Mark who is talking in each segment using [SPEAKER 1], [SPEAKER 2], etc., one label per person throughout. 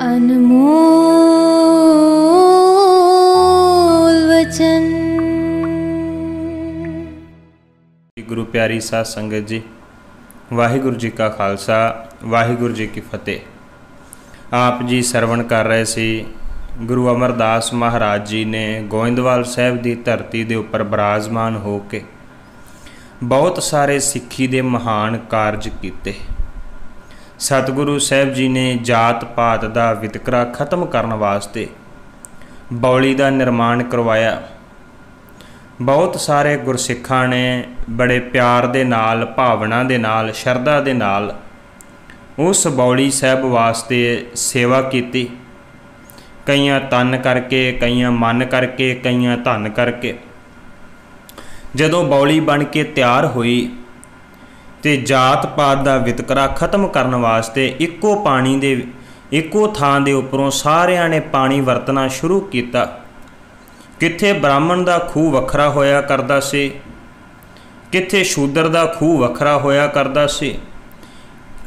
[SPEAKER 1] अनमोल वचन।
[SPEAKER 2] गुरु प्यारी साध संगत जी, वाहिगुरु जी का खालसा, वाहिगुरु जी की फतेह। आप जी सरवण कर रहे सी गुरु अमरदास महाराज जी ने गोइंदवाल साहब की धरती के उपर विराजमान हो के बहुत सारे सिੱਖੀ ਦੇ महान कारज किए। सतगुरु साहब जी ने जात पात का वितकरा खत्म करने वास्ते बौली का निर्माण करवाया। बहुत सारे गुरसिखां ने बड़े प्यार दे नाल, भावना दे नाल, शरधा दे नाल उस बौली साहब वास्ते सेवा की। कईयां तन करके, कईयां मन करके, कईयां धन करके। जदों बौली बन के तैयार हुई तो जात पात का वितकरा खत्म करने वास्ते इक्को पानी दे इक्को थां दे उपरों सारियां ने पानी वरतना शुरू किया। कित्थे ब्राह्मण का खूह वखरा होया करदा सी, कित्थे शूदर का खूह वखरा होया करदा सी।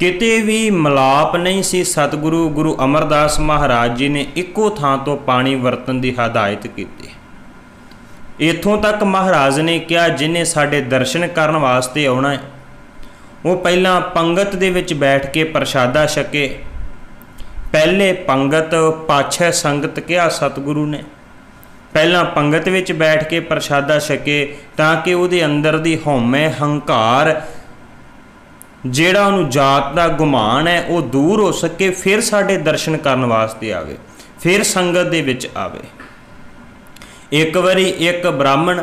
[SPEAKER 2] किते भी मिलाप नहीं सी। सतगुरु गुरु अमरदास महाराज जी ने इक्को थां तो पानी वरतन की हदायत की। इत्थों तक महाराज ने कहा जिन्हें साडे दर्शन करन वास्ते आउणा है वो पहला पंगत दे विच बैठ के प्रशादा छके। पहले पंगत पाछे संगत कहा सतगुरु ने। पहला पंगत विच बैठ के प्रशादा छके ताकि उहदे अंदर दी हौमे हंकार जिहड़ा उहनूं जात दा गुमान है वो दूर हो सके, फिर साडे दर्शन करन वास्ते आवे, फिर संगत दे विच आवे। एक बारी एक ब्राह्मण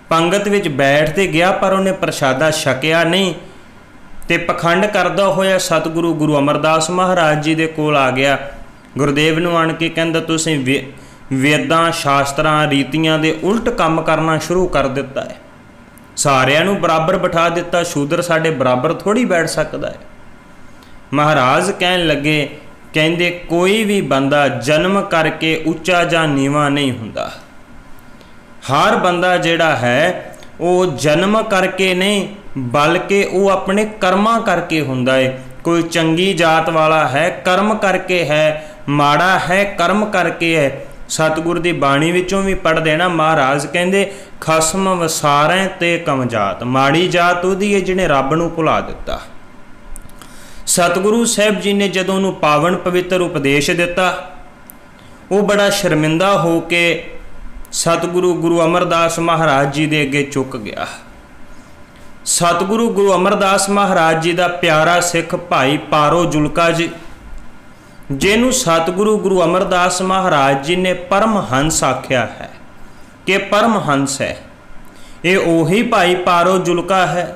[SPEAKER 2] पंगत विच बैठते गया पर उन्हें प्रशादा छकिया नहीं ते पखंड करदा होया सतगुरु गुरु अमरदास महाराज जी दे कोल आ गया। गुरुदेव नूं आण के कहंदा तुसीं वेदां शास्त्रां रीतियां दे उल्ट काम करना शुरू कर दिता है। सारियां नूं बराबर बिठा दिता, शूदर साडे बराबर थोड़ी बैठ सकदा है। महाराज कहन लगे, कहंदे कोई भी बंदा जन्म करके उच्चा जां नीवां नहीं हुंदा। हर बंदा जिहड़ा है वो जन्म करके नहीं बल्कि वो अपने कर्मा करके हुंदा है। कोई चंगी जात वाला है कर्म करके है, माड़ा है कर्म करके है। सतगुर दी बाणी विचों भी पढ़ देना। महाराज कहंदे खसम वसारें ते कम जात। माड़ी जात उहदी है जिहने रब नूं भुला दिता। सतगुरु साहब जी ने जदों उहनूं पावन पवित्र उपदेश दिता वो बड़ा शर्मिंदा हो के सतगुरु गुरु अमरदास महाराज जी दे अगे चुक गया। सतगुरु गुरु अमरदास महाराज जी का प्यारा सिख भाई पारो जुलका जी, जिन्हों सतगुरु गुरु अमरदास महाराज जी ने परमहंस आख्या है कि परमहंस है, ये उही भाई पारो जुलका है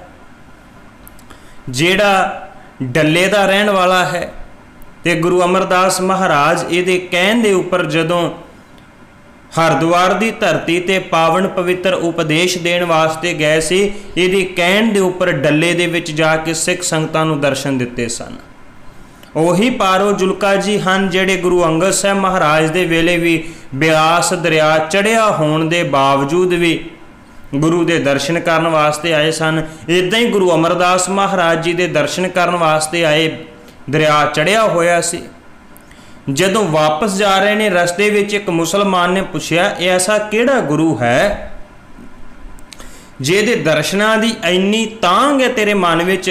[SPEAKER 2] जिहड़ा डल्ले का रहन वाला है। ते गुरु अमरदास महाराज ये कहन दे उपर जदों हरिद्वार की धरती ते पावन पवित्र उपदेश देण वास्ते गए सी, इहदी कहण दे उपर डल्ले दे विच जाके सिख संगतां नूं दर्शन दिते सन। उही पारो जुलका जी हन जिहड़े गुरु अंगद साहब महाराज दे वेले भी ब्यास दरिया चढ़िया होण दे बावजूद भी गुरु दे दर्शन करन वास्ते आए सन। इदां ही गुरु अमरदास महाराज जी दे दर्शन करन वास्ते आए, दरिया चढ़िया होया सी। जदों वापस जा रहे ने रस्ते विच एक मुसलमान ने पूछा ऐसा किहड़ा गुरु है जिहदे दर्शनां दी इन्नी तांग है तेरे मन विच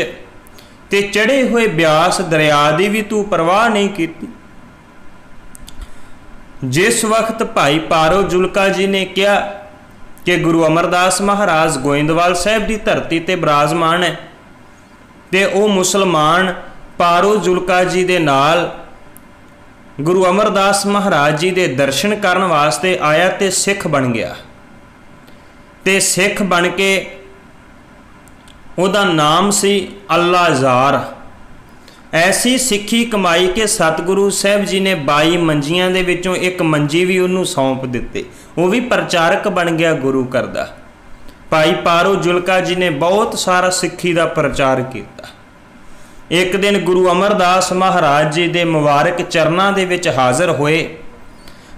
[SPEAKER 2] ते चढ़े हुए ब्यास दरिया दी भी तू परवाह नहीं कीती। जिस वक्त भाई पारो जुलका जी ने कहा कि गुरु अमरदास महाराज गोइंदवाल साहब की धरती ते विराजमान है ते वो मुसलमान पारो जुलका जी दे नाल गुरु अमरदास महाराज जी दे दर्शन करन वास्ते आया ते सिख बन गया। ते सिख बन के उहदा नाम सी अल्लाहजार। ऐसी सिक्खी कमाई के सतगुरु साहब जी ने 22 मंजियां दे विचों एक मंजी भी उन्होंने सौंप दिते। वो भी प्रचारक बन गया गुरु करदा। भाई पारो जुलका जी ने बहुत सारा सिक्खी का प्रचार किया। एक दिन गुरु अमरदास महाराज जी दे मुबारक चरनां दे विच हाज़र होए।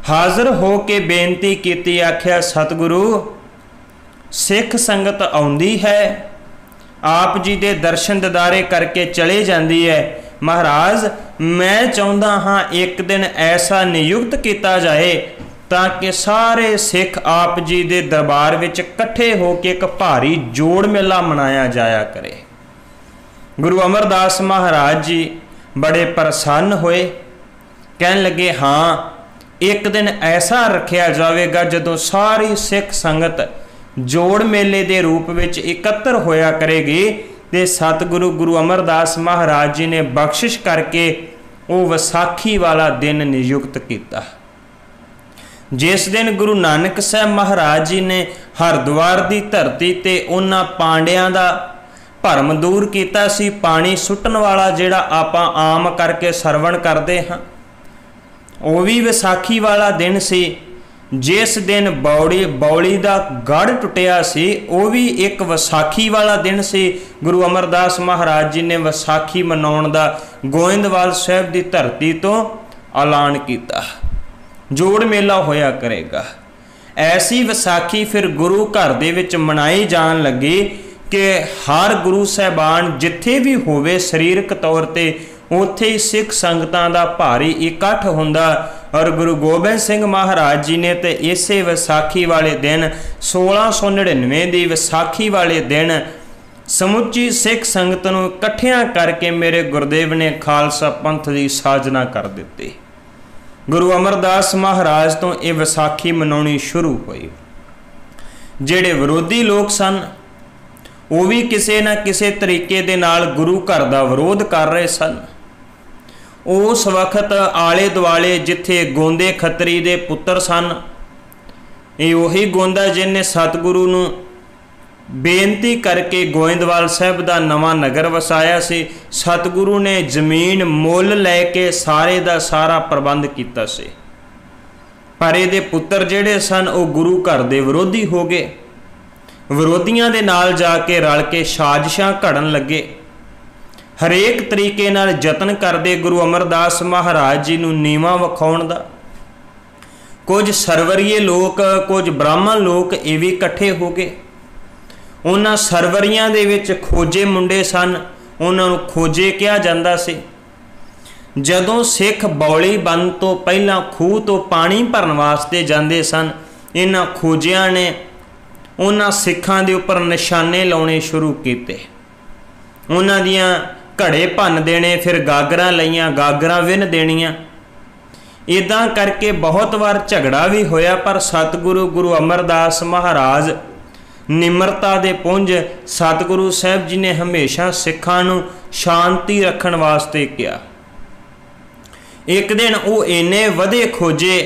[SPEAKER 2] हाज़र हो के बेनती की, आख्या सतगुरु सिख संगत आउंदी है आप जी दे दर्शन दीदारे करके चले जाती है महाराज मैं चाहुंदा हाँ एक दिन ऐसा नियुक्त किया जाए ताकि सारे सिख आप जी दे दरबार विच इकट्ठे होके एक भारी जोड़ मेला मनाया जाया करे। गुरु अमरदास महाराज जी बड़े प्रसन्न होए, कहन लगे हाँ एक दिन ऐसा रखा जाएगा जदों सारी सिख संगत जोड़ मेले के रूप में एकत्र होया करेगी। ते सतगुरु गुरु अमरदास महाराज जी ने बख्शिश करके वो विसाखी वाला दिन नियुक्त किया। जिस दिन गुरु नानक साहब महाराज जी ने हरिद्वार की धरती ते उन्हां पांडियां दा भरम दूर किया सी, पानी सुट्टन वाला जिहड़ा आपां आम करके सरवण करते हाँ, वो भी विसाखी वाला दिन सी। जिस दिन बौली का गढ़ टुटिया सी वो भी एक विसाखी वाला दिन सी। गुरु अमरदास महाराज जी ने विसाखी मनाउण दा गोइंदवाल साहब की धरती तो ऐलान किया, जोड़ मेला होया करेगा। ऐसी विसाखी फिर गुरु घर दे विच मनाई जान लगी कि हर गुरु साहबान जिथे भी होवे सरीरक तौर ते उत्थे ही सिख संगतां दा भारी इकट्ठ हुंदा। और गुरु गोबिंद सिंह महाराज जी ने तो इसे विसाखी वाले दिन 1699 की विसाखी वाले दिन समुची सिख संगत नूं इकट्ठियां करके मेरे गुरुदेव ने खालसा पंथ की साजना कर दी। गुरु अमरदास महाराज तो ये विसाखी मनाउणी शुरू हुई। जिहड़े विरोधी लोग सन वो भी किसी न किसी तरीके दे नाल गुरु घर का विरोध कर रहे सन। उस वक्त आले दुआले जिथे गोंदे खतरी दे पुत्र सन, ये उही गोंदा जिन्हें सतगुरु नूं बेनती करके गोइंदवाल साहब का नवा नगर वसाया सी। सतगुरु ने जमीन मुल लैके सारे का सारा प्रबंध किया सी, पर इहदे पुत्र जिहड़े सन वो गुरु घर दे विरोधी हो गए। विरोधियों के नाल जाके रल के साजिशां घड़न लगे, हरेक तरीके नाल यतन करते गुरु अमरदास महाराज जी नूं नीवां विखाउण दा। कुछ सरवरीए लोग कुछ ब्राह्मण लोग ये भी इकट्ठे हो गए। उन्हां सरवरियां दे विच खोजे मुंडे सन, उन्हां नूं खोजे कहा जांदा सी। जदों सिख बौली बंद तो पहलां खूह तो पानी भरन वास्ते जांदे सन, इन्हां खोजियां ने उन्हां सिखां दे उपर निशाने लाउणे शुरू कीते। उन्हां दियां घड़े भन देने, फिर गागरां लईआं, गागरां विन देणियां। इदां करके बहुत बार झगड़ा भी होया, पर सतगुरु गुरु अमरदास महाराज निमरता दे पुंज सतगुरु साहब जी ने हमेशा सिखां नूं शांति रखण वास्ते कहा। एक दिन वो इन्ने वधे खोजे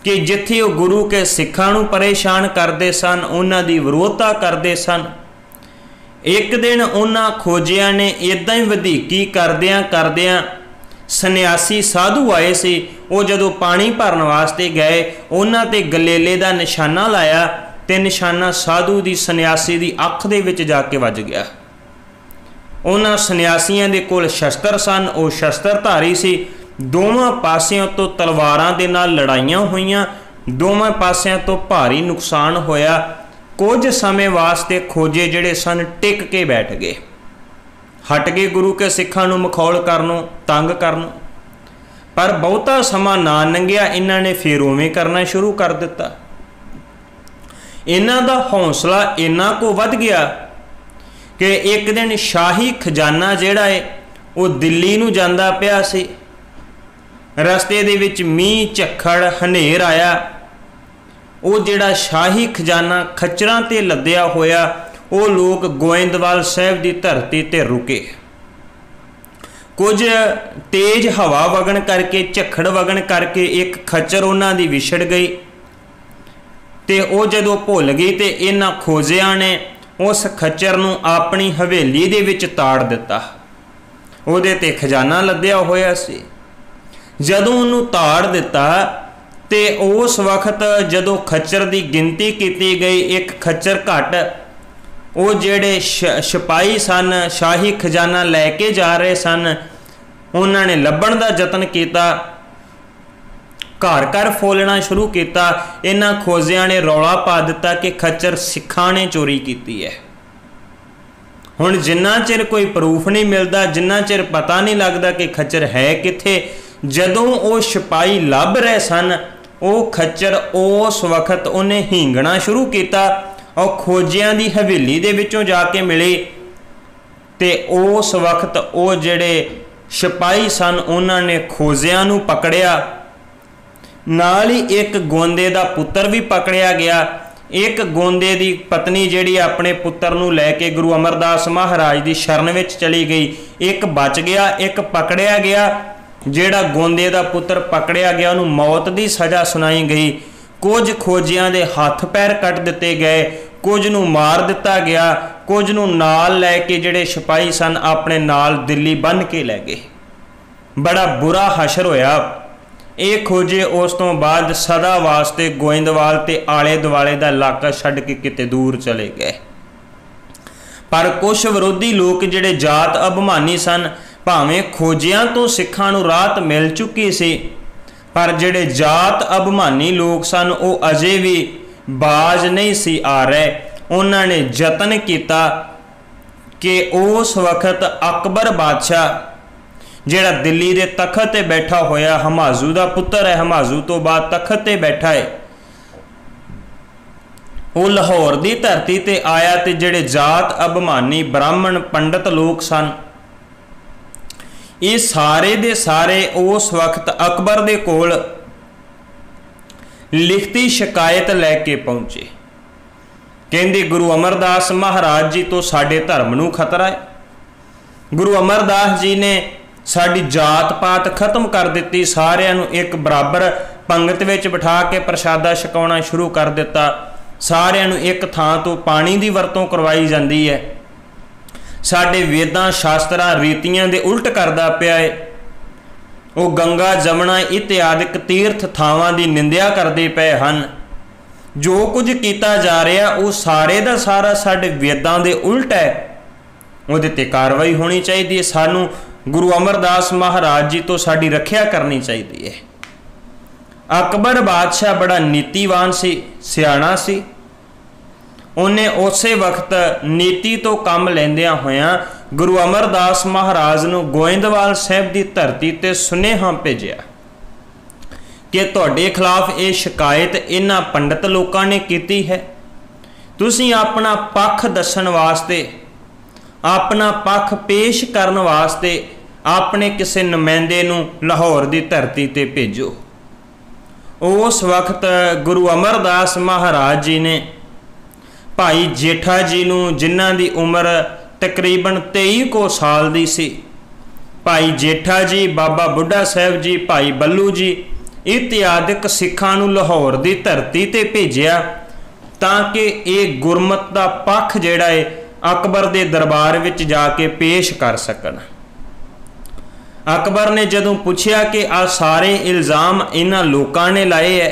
[SPEAKER 2] कि जिथे वो गुरु के सिखां नूं परेशान करते सन, उन्हां दी विरोधता करते सन। एक दिन उन्हां खोजियां ने इदां ही वधीकी करदियां करदियां सन्यासी साधु आए सी। वो जदों पानी भरन वास्ते गए, उन्हां ते गलेले का निशाना लाया ते निशाना साधु दी सन्यासी दी अख दे विच जाके वज गया। उन्हां सन्यासियों दे कोल शस्त्र सन, वो शस्त्रधारी सी। दोवां पासियों तो तलवारां दे नाल लड़ाइयां होईयां, दोवां पासियों तो भारी नुकसान होया। कुछ समय वास्ते खोजे जिहड़े सन टिक के बैठ गए, हट गए गुरु के सिखां नूं मखौल करनों, तंग करनों। पर बहुता समा ना लंघिया, इन्हां ने फिर उवें करना शुरू कर दिता। इन्हां दा हौसला इन्ना को वध गया कि एक दिन शाही खजाना जिहड़ा है वो दिल्ली नूं जांदा पिया सी। रस्ते दे विच मींह झक्खड़ हनेर आया। वो जिहड़ा शाही खजाना खच्चरां ते लद्दिया होया, वो लोग गोइंदवाल साहब की धरती ते रुके। कुछ तेज हवा वगण करके, झक्खड़ वगण करके एक खच्चर उन्हां दी विछड़ गई ते वो जदों भुल गई ते इन्हां खोजियां ने उस खच्चर नूं अपनी हवेली दे विच ताड़ दिता। उहदे ते खजाना लद्दिया होया सी। जदों उन्हूं ताड़ दिता ते उस वक्त जदों खच्चर की गिनती की गई, एक खच्चर घट, वो जेड़े सिपाही सन शाही खजाना लैके जा रहे सन, उन्होंने लभण का यतन किया, घर घर फोलना शुरू किया। इन्हां खोजियां ने रौला पा दिता कि खच्चर सिखां ने चोरी की है। हुण जिन्ना चिर कोई प्रूफ नहीं मिलता, जिन्ना चिर पता नहीं लगता कि खच्चर है कित्थे, जदों वो सिपाही लभ रहे सन वो खच्चर उस वक्त उन्हें हींगना शुरू किया और खोजियां दी हवेली दे विचों जाके मिले। ते उस वक्त वो जिहड़े सिपाही सन उन्होंने खोजियां नूं पकड़िया, नाल ही एक गोंदे दा पुत्र भी पकड़िया गया। एक गोंदे दी पत्नी जिहड़ी अपने पुत्र नूं लैके गुरु अमरदास महाराज दी शरण विच चली गई। एक बच गया, एक पकड़िया गया। जिहड़ा गोंदे दा पुत्र पकड़िया गया उन्होंने मौत की सज़ा सुनाई गई। कुछ खोजियां दे हथ पैर कट दिते गए, कुछ नूं मार दिता गया, कुछ नूं नाल लैके जिहड़े सिपाही सन अपने नाल दिल्ली बन के लै गए। बड़ा बुरा हशर होया। ये खोजे उस तो बाद सदा वास्ते गोइंदवाल ते आले दुआले दा इलाका छड्ड के किते दूर चले गए। पर कुछ विरोधी लोग जिहड़े जात अभिमानी सन, भावें खोजियां तो सिखां नूं राहत मिल चुकी सी, पर जिहड़े जात अभिमानी लोग सन वो अजे भी बाज नहीं सी आ रहे। उन्होंने यतन किया कि उस वक्त अकबर बादशाह जिहड़ा दिल्ली दे तखत ते बैठा होया, हमाजू दा पुत्र है, हमाजू तो बाद तखत ते बैठा है, वो लाहौर दी धरती ते आया। ते जिहड़े जात अभिमानी ब्राह्मण पंडित लोग सन ये सारे दे सारे उस वक्त अकबर दे कोल लिखती शिकायत लैके पहुंचे। कहंदे गुरु अमरदास महाराज जी तो साडे धर्म नूं खतरा है। गुरु अमरदास जी ने साडी जात पात खत्म कर दिती, सारिਆਂ ਨੂੰ एक बराबर पंगत विच बिठा के प्रसादा छकाउणा शुरू कर दिता, सारिਆਂ ਨੂੰ एक थां तो पानी की वरतों करवाई जाती है, साडे वेदां शास्त्रां रीतियां दे उल्ट करदा पिया है। वो गंगा जमुना इत्यादिक तीर्थ थावां की निंदिया करते पे हैं। जो कुछ किया जा रहा वो सारे का सारा साडे वेदां दे उल्ट है, उहदे ते कार्रवाई होनी चाहिए। सानू गुरु अमरदास महाराज जी तो साड़ी रखिया करनी चाहिए है। अकबर बादशाह बड़ा नीतिवान सी, सियाणा सी। उन्हें उस वक्त नीति तो काम लैंदियां होया गुरु अमरदास महाराज नूं गोइंदवाल साहब की धरती ते सुनेहा भेजिया कि तुहाडे खिलाफ ये शिकायत इन्हां पंडित लोगों ने की है। तुसीं अपना पक्ष दस्सण वास्ते, अपना पक्ष पेश करन वास्ते अपने किसी नुमाइंदे नूं लाहौर की धरती ते भेजो। उस वक्त गुरु अमरदास महाराज जी ने भाई जेठा जी नूं, जिन्हां दी उम्र तकरीबन 23 को साल दी सी, भाई जेठा जी, बाबा बुढ़ा साहब जी, भाई बल्लू जी इत्यादिक सिखां नूं लाहौर की धरती ते भेजिया ताकि ये गुरमत का पक्ष जिहड़ा है अकबर के दरबार विच जाके पेश कर सकन। अकबर ने जदों पूछया कि आ सारे इल्ज़ाम इन्हां लोकां ने लाए है,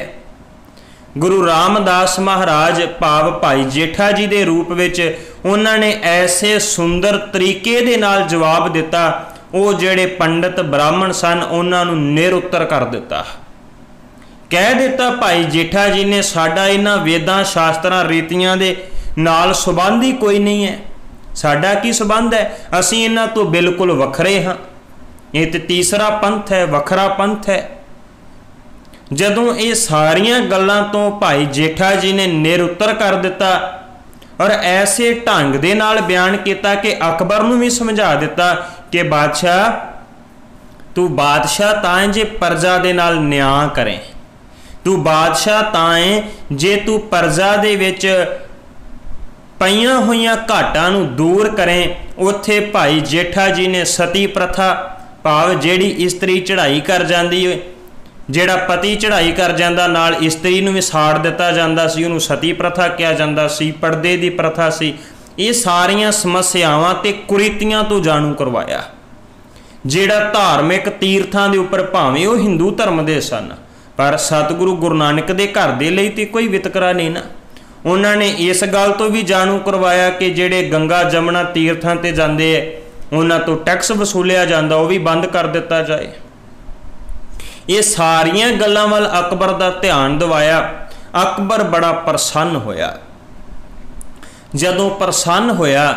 [SPEAKER 2] गुरु रामदास महाराज भाव भाई जेठा जी के रूप विच उन्होंने ऐसे सुंदर तरीके दे नाल जवाब दिता, वो जिहड़े पंडित ब्राह्मण सन उन्हां नूं निरुत्तर कर दिता। कह दिता भाई जेठा जी ने साडा इन्हां वेदां शास्त्रां रीतियां दे नाल संबंध ही कोई नहीं है, साडा की संबंध है, असीं इन्हां तो बिल्कुल वखरे हाँ, ये तो तीसरा पंथ है, वखरा पंथ है। जदों ये सारियां गल्लां तो भाई जेठा जी ने निरुत्तर कर दिता और ऐसे ढंग दे नाल बयान किया कि अकबर नूं भी समझा दिता कि बादशाह तू बादशाह तां जे प्रजा दे नाल न्याय करें, तू बादशाह तां जे तू प्रजा दे विच पईयां होईयां घाटां नूं दूर करें। उत्थे भाई जेठा जी ने सती प्रथा भाव जिहड़ी इस्त्री चढ़ाई कर जाती है, जिहड़ा पति चढ़ाई कर जाता नाल इस्त्री नूं भी साड़ दिता जाता सी, उहनूं सती प्रथा कहा जाता सी, पर्दे की प्रथा सी। ये सारियां समस्यावां ते कुरीतियां तो जाणू करवाया। जिहड़ा धार्मिक तीर्थां दे उपर भावें वो हिंदू धर्म दे सन पर सतगुरु गुरु नानक दे घर दे लई ते कोई वितकरा नहीं ना। उन्होंने इस गल तो भी जाणू करवाया कि जिहड़े गंगा जमुना तीर्थां ते जांदे है उन्हां तो टैक्स वसूलिया जांदा वो भी बंद कर दिता जाए। ये सारियां गल्लां वल अकबर दा ध्यान दिवाया। अकबर बड़ा प्रसन्न होया। जदों प्रसन्न होया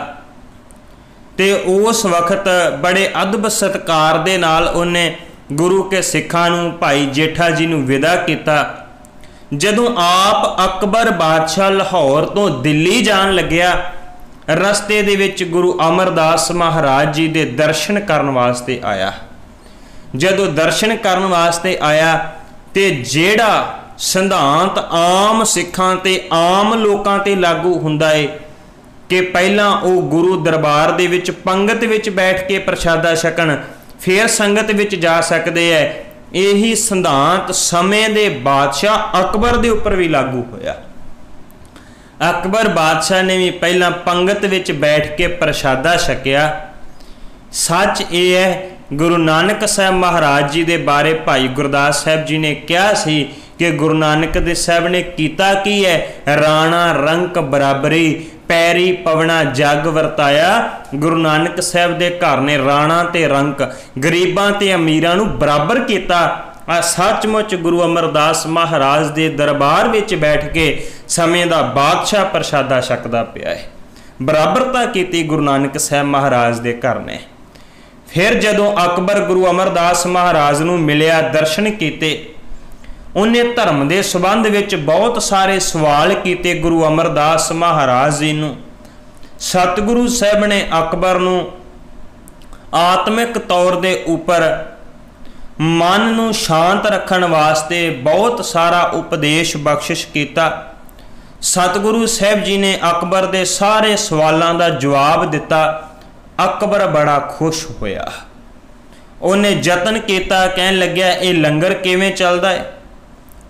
[SPEAKER 2] ते उस वक्त बड़े अदब सत्कार दे नाल उन्हें गुरु के सिखां नूं भाई जेठा जी नूं विदा किया। जदों आप अकबर बादशाह लाहौर तो दिल्ली जान लग्या, रस्ते दे विच गुरु अमरदास महाराज जी दे दर्शन करन वास्ते आया। जदों दर्शन करन वास्ते आया ते जेड़ा सिद्धांत आम सिखां ते आम लोकां ते लागू हुंदा है कि पहलां वो गुरु दरबार दे विच पंगत विच बैठ के प्रशादा छकण, फिर संगत विच जा सकते हैं। यही सिद्धांत समय दे बादशाह अकबर दे उपर भी लागू होया। अकबर बादशाह ने भी पहला पंगत विच बैठ के प्रशादा छकिया। सच ये है, गुरु नानक साहब महाराज जी दे बारे भाई गुरदास साहब जी ने कहा सी कि गुरु नानक देव साहब ने कीता की है, राणा रंक बराबरी पैरी पवना जग वरताया। गुरु नानक साहब दे घर ने राणा ते रंक गरीबां ते अमीरां नूं बराबर किया। सचमुच गुरु अमरदास महाराज दे दरबार विच बैठ के समय दा बादशाह प्रशादा छकदा पिया है। बराबरता की गुरु नानक साहब महाराज दे घर ने। फिर जदों अकबर गुरु अमरदास महाराज नूं मिलिया, दर्शन कीते, उन्हें धर्म के संबंध विच बहुत सारे सवाल किए गुरु अमरदास महाराज जी नूं। सतगुरु साहब ने अकबर नूं आत्मिक तौर के उपर मन नूं शांत रखण वास्ते बहुत सारा उपदेश बख्शिश किया। सतगुरु साहब जी ने अकबर के सारे सवालों का जवाब दिता। अकबर बड़ा खुश होया। उन्हें यतन किया, कहन लग्या ये लंगर किवें चलदा है।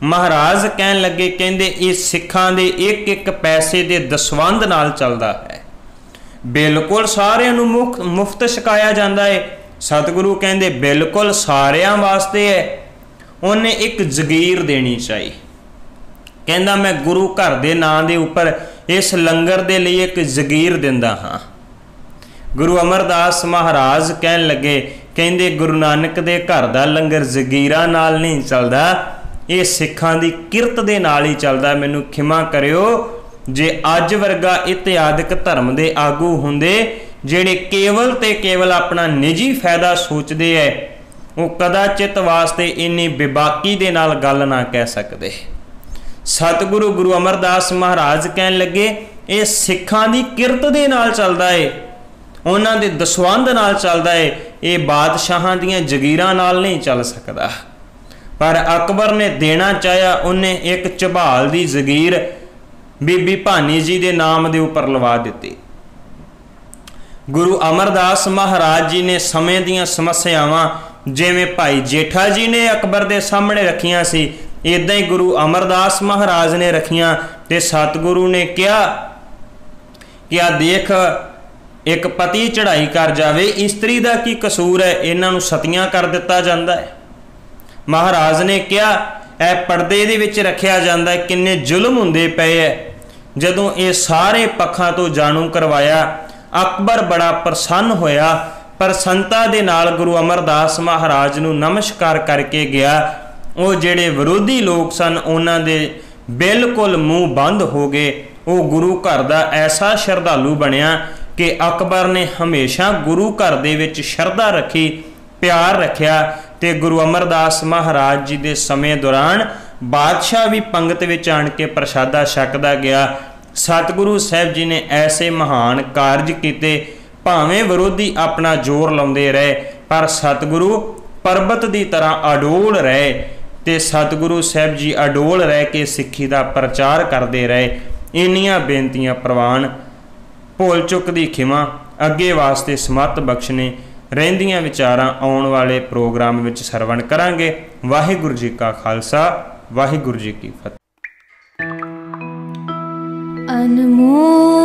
[SPEAKER 2] महाराज कहन लगे, कहंदे ये सिखां दे एक एक पैसे दे दसवंध नाल चलदा है, बिल्कुल सारिआं नूं मुफ्त छकाया जांदा है। सतगुरु कहंदे बिल्कुल सारिआं वास्ते है। उन्हें एक जगीर देनी चाहिए। कहंदा मैं गुरु घर दे नां दे उपर इस लंगर दे लई एक जगीर दिंदा हां। गुरु अमरदास महाराज कहन लगे, कहंदे गुरु नानक दे घर दा लंगर जगीरां नाल नहीं चलदा, ये सिखां दी किरत दे नाल ही चलदा। मैनूं खिमा करियो, जे अज वर्गा इतिहादिक धर्म दे आगू हुंदे जिहड़े केवल ते केवल अपना निजी फायदा सोचते है, वो कदाचित वास्ते इन्नी बेबाकी दे नाल गल ना कह सकते। सतगुरु गुरु अमरदास महाराज कहन लगे ये सिखां दी किरत दे नाल चलदा है, उन्हां दे दसवंध नाल चलदा है, ये बादशाहां दीआं जगीरां नाल नहीं चल सकदा। पर अकबर ने देना चाहा, उन्हें एक झबाल दी जगीर बीबी भानी जी दे नाम दे उपर लवा दी। गुरु अमरदास महाराज जी ने समय दीआं समस्यावां जिवें भाई जेठा जी ने अकबर दे सामने रखियां सी, इदां ही गुरु अमरदास महाराज ने रखियां। ते सतगुरु ने कहा कि आ देख, एक पति चढ़ाई कर जावे, इस्त्री दा की कसूर है, इन्हां नूं सतियां कर दिता जांदा है। महाराज ने कहा ए पर्दे दे विच रखिया जांदा है, किन्ने जुल्म हुंदे पए है। जदों ये सारे पक्षां तो जाणू करवाया, अकबर बड़ा प्रसन्न होया। प्रसन्नता दे नाल गुरु अमरदास महाराज नूं नमस्कार करके गया। वो जिहड़े विरोधी लोग सन उन्हां दे बिल्कुल मूँह बंद हो गए। वो गुरु घर दा ऐसा श्रद्धालु बनिया कि अकबर ने हमेशा गुरु घर दे विच श्रद्धा रखी, प्यार रखिया। ते गुरु अमरदास महाराज जी दे समय दौरान बादशाह भी पंगत विच आण के प्रशादा छकदा गया। सतगुरु साहब जी ने ऐसे महान कारज किए, भावें विरोधी अपना जोर लाउंदे रहे, पर सतगुरु पर्वत की तरह अडोल रहे। ते सतगुरु साहब जी अडोल रह के सिक्खी का प्रचार करते रहे। इन्नियां बेनतियां प्रवान, भुल चुक दी खिमा, अगे वास्ते समर्थ बख्शने। रहिंदियां विचारां आउण वाले प्रोग्राम विच सरवण करांगे। वाहिगुरू जी का खालसा, वाहिगुरू जी की फतेह।
[SPEAKER 1] अनमोल